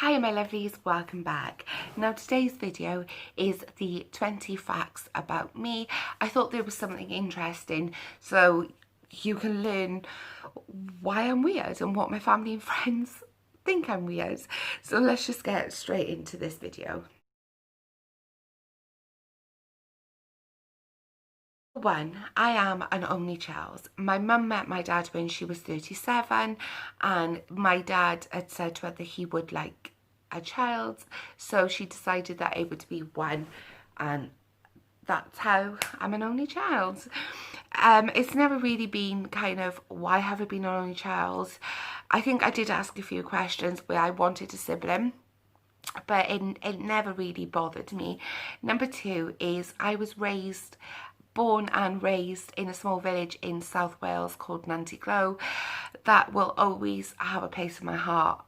Hi my lovelies, welcome back. Now today's video is the 20 facts about me. I thought there was something interesting so you can learn why I'm weird and what my family and friends think I'm weird. So let's just get straight into this video. One, I am an only child. My mum met my dad when she was 37 and my dad had said to her that he would like a child, so she decided that it would be one, and that's how I'm an only child. It's never really been kind of why have I been an only child. I think I did ask a few questions where I wanted a sibling, but it never really bothered me. Number two is I was born and raised in a small village in South Wales called Nantiglow. That will always have a place in my heart.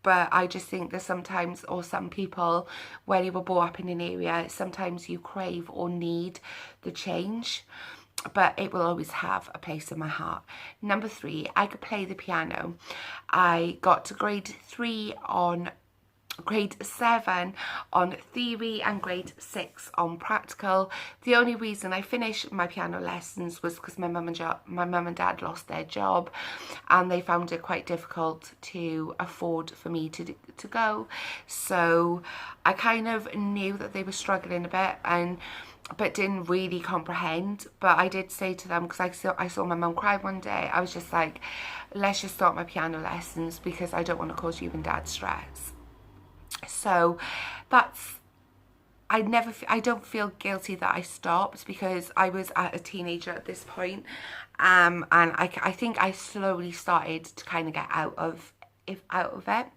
But I just think that sometimes, or some people, when you were brought up in an area, sometimes you crave or need the change. But it will always have a place in my heart. Number three, I could play the piano. I got to grade 7 on theory and grade 6 on practical. The only reason I finished my piano lessons was because my mum and dad lost their job and they found it quite difficult to afford for me to go. So I kind of knew that they were struggling a bit but didn't really comprehend. But I did say to them, because I saw my mum cry one day, I was just like, let's just start my piano lessons because I don't want to cause you and dad stress. So that's, I don't feel guilty that I stopped because I was a teenager at this point, and I think I slowly started to kind of get out of it.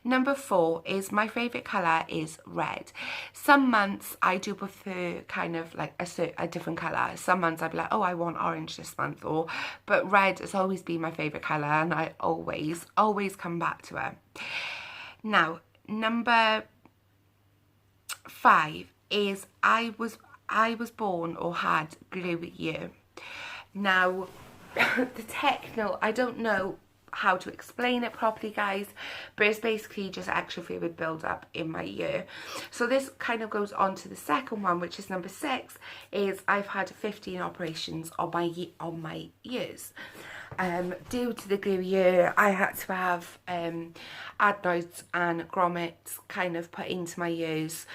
Number four is my favorite color is red. Some months I do prefer kind of like a different color. Some months I'd be like, oh, I want orange this month, but red has always been my favorite color and I always come back to it. Now number five is I was born or had glue year. Now I don't know how to explain it properly, guys, but it's basically just extra fluid build up in my ear. So this kind of goes on to the second one, which is number 6, is I've had 15 operations on my ears. Due to the glue year, I had to have adenoids and grommets kind of put into my ears.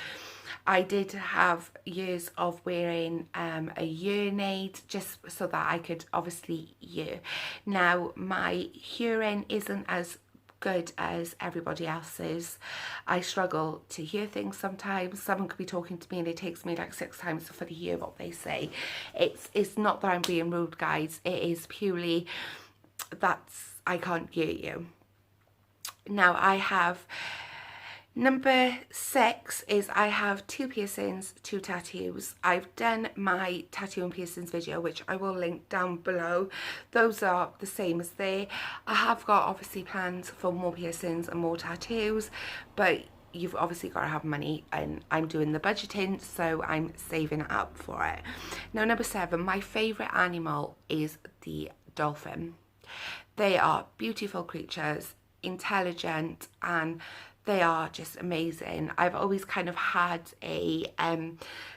I did have years of wearing a hearing aid just so that I could obviously hear. Now my hearing isn't as good as everybody else's. I struggle to hear things sometimes. Someone could be talking to me and it takes me like 6 times to fully hear what they say. It's not that I'm being rude, guys. It is purely I can't hear you. Now I have number 6 is I have 2 piercings, 2 tattoos. I've done my tattoo and piercings video, which I will link down below. Those are the same as there. I have got obviously plans for more piercings and more tattoos, but you've obviously got to have money, and I'm doing the budgeting, so I'm saving up for it. Now number 7, my favourite animal is the dolphin. They are beautiful creatures, intelligent, and they are just amazing. I've always kind of had a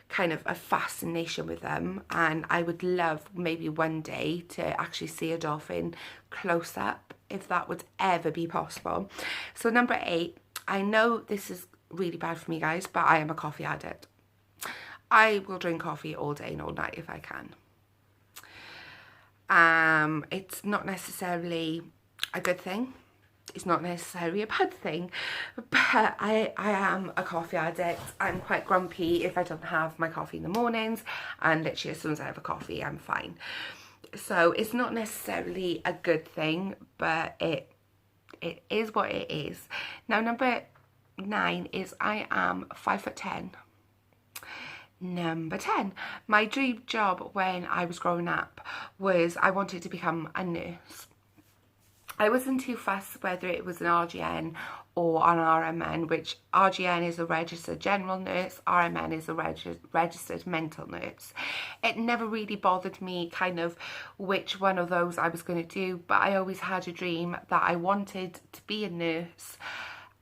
kind of a fascination with them, and I would love maybe one day to actually see a dolphin close up, if that would ever be possible. So number 8, I know this is really bad for me, guys, but I am a coffee addict. I will drink coffee all day and all night if I can. It's not necessarily a good thing. It's not necessarily a bad thing, but I am a coffee addict. I'm quite grumpy if I don't have my coffee in the mornings, and literally as soon as I have a coffee, I'm fine. So it's not necessarily a good thing, but it is what it is. Now number 9 is I am 5'10". Number 10, my dream job when I was growing up was I wanted to become a nurse. I wasn't too fussed whether it was an RGN or an RMN, which RGN is a registered general nurse, RMN is a registered mental nurse. It never really bothered me kind of which one of those I was going to do, but I always had a dream that I wanted to be a nurse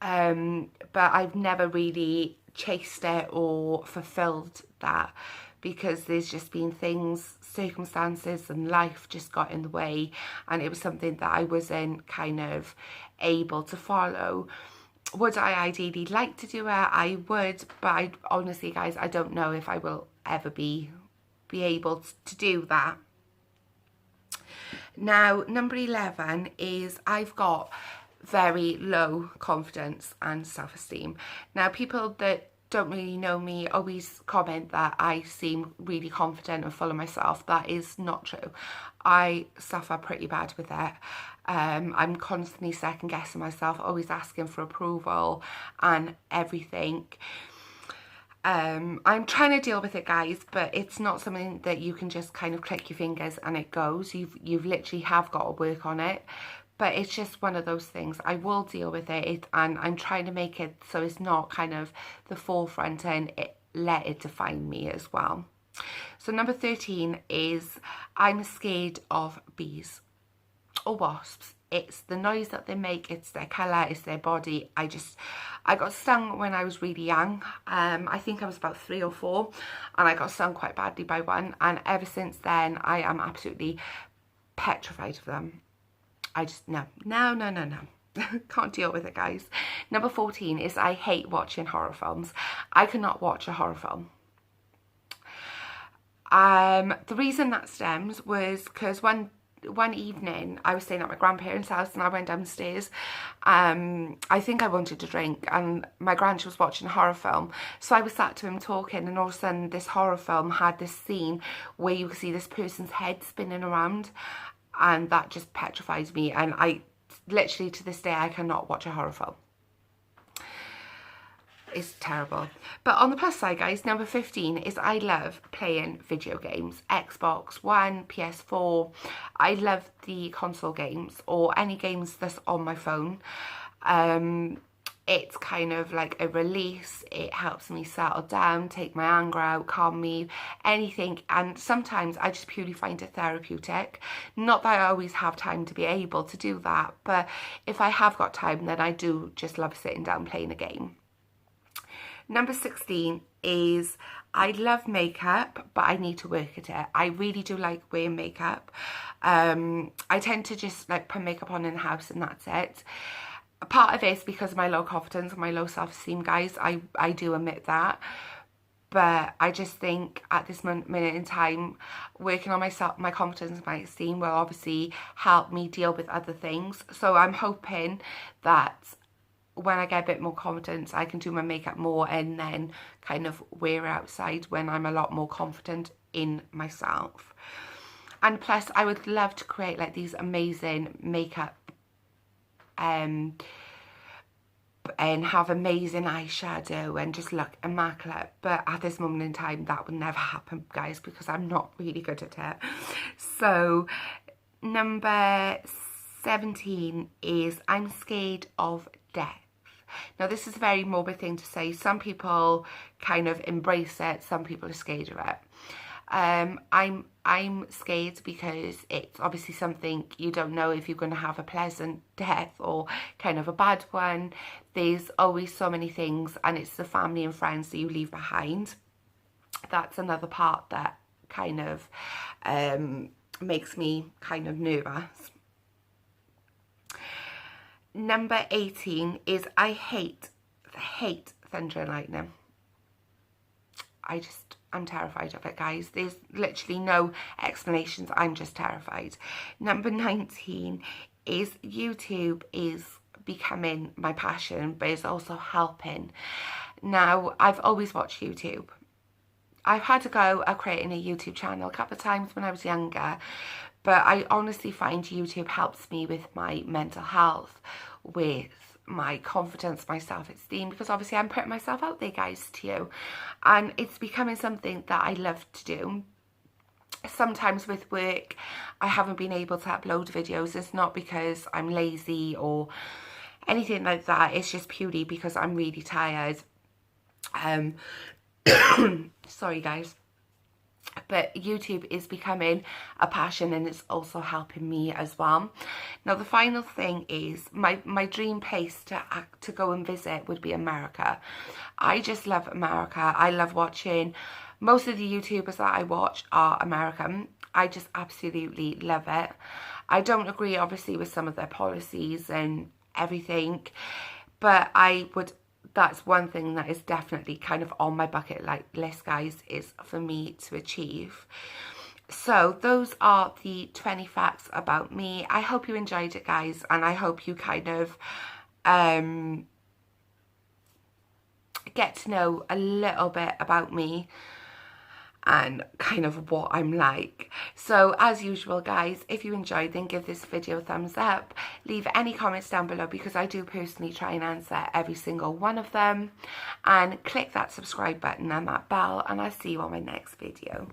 but I've never really chased it or fulfilled that, because there's just been things, circumstances and life just got in the way, and it was something that I wasn't kind of able to follow. Would I ideally like to do it? I would, but I honestly, guys, I don't know if I will ever be able to do that. Now, number 11 is I've got very low confidence and self-esteem. Now, people that don't really know me always comment that I seem really confident and full of myself. That is not true. I suffer pretty bad with it. I'm constantly second guessing myself, always asking for approval and everything. I'm trying to deal with it, guys, but it's not something that you can just kind of click your fingers and it goes. You've literally have got to work on it. But it's just one of those things. I will deal with it, and I'm trying to make it so it's not kind of the forefront and let it define me as well. So number 13 is I'm scared of bees or wasps. It's the noise that they make, it's their colour, it's their body. I got stung when I was really young. I think I was about 3 or 4, and I got stung quite badly by one. And ever since then, I am absolutely petrified of them. I just, no. Can't deal with it, guys. Number 14 is I hate watching horror films. I cannot watch a horror film. The reason that stems was because one evening I was staying at my grandparents' house, and I went downstairs. I think I wanted to drink, and my grandchild was watching a horror film. So I was sat to him talking, and all of a sudden this horror film had this scene where you could see this person's head spinning around. And that just petrifies me, and I literally to this day I cannot watch a horror film. It's terrible. But on the plus side, guys, number 15 is I love playing video games. Xbox One, PS4. I love the console games or any games that's on my phone. It's kind of like a release. It helps me settle down, take my anger out, calm me, anything. And sometimes I just purely find it therapeutic. Not that I always have time to be able to do that, but if I have got time, then I do just love sitting down playing a game. Number 16 is I love makeup, but I need to work at it. I really do like wearing makeup. I tend to just like put makeup on in the house and that's it. A part of it is because of my low confidence and my low self-esteem, guys. I do admit that. But I just think at this minute in time, working on my confidence and my esteem will obviously help me deal with other things. So I'm hoping that when I get a bit more confidence, I can do my makeup more and then kind of wear it outside when I'm a lot more confident in myself. And plus, I would love to create like these amazing makeup and have amazing eyeshadow and just look immaculate, but at this moment in time that would never happen, guys, because I'm not really good at it. So number 17 is I'm scared of death. Now this is a very morbid thing to say. Some people kind of embrace it, some people are scared of it. I'm scared because it's obviously something you don't know if you're going to have a pleasant death or kind of a bad one. There's always so many things, and it's the family and friends that you leave behind. That's another part that kind of makes me kind of nervous. Number 18 is I hate thunder and lightning. I'm terrified of it, guys. There's literally no explanations. I'm just terrified. Number 19 is YouTube is becoming my passion, but it's also helping. Now, I've always watched YouTube. I've had to go at creating a YouTube channel a couple of times when I was younger, but I honestly find YouTube helps me with my mental health, with my confidence, my self-esteem, because obviously I'm putting myself out there, guys, to you, and it's becoming something that I love to do. Sometimes with work I haven't been able to upload videos. It's not because I'm lazy or anything like that, it's just purely because I'm really tired. Sorry, guys. But YouTube is becoming a passion, and it's also helping me as well. Now the final thing is my dream place to go and visit would be America. I just love America. I love watching, most of the YouTubers that I watch are American. I just absolutely love it. I don't agree obviously with some of their policies and everything, but that's one thing that is definitely kind of on my bucket list, guys, is for me to achieve. So those are the 20 facts about me. I hope you enjoyed it, guys, and I hope you kind of get to know a little bit about me and kind of what I'm like. So as usual, guys, if you enjoyed, then give this video a thumbs up. Leave any comments down below, because I do personally try and answer every single one of them. And click that subscribe button and that bell, and I'll see you on my next video.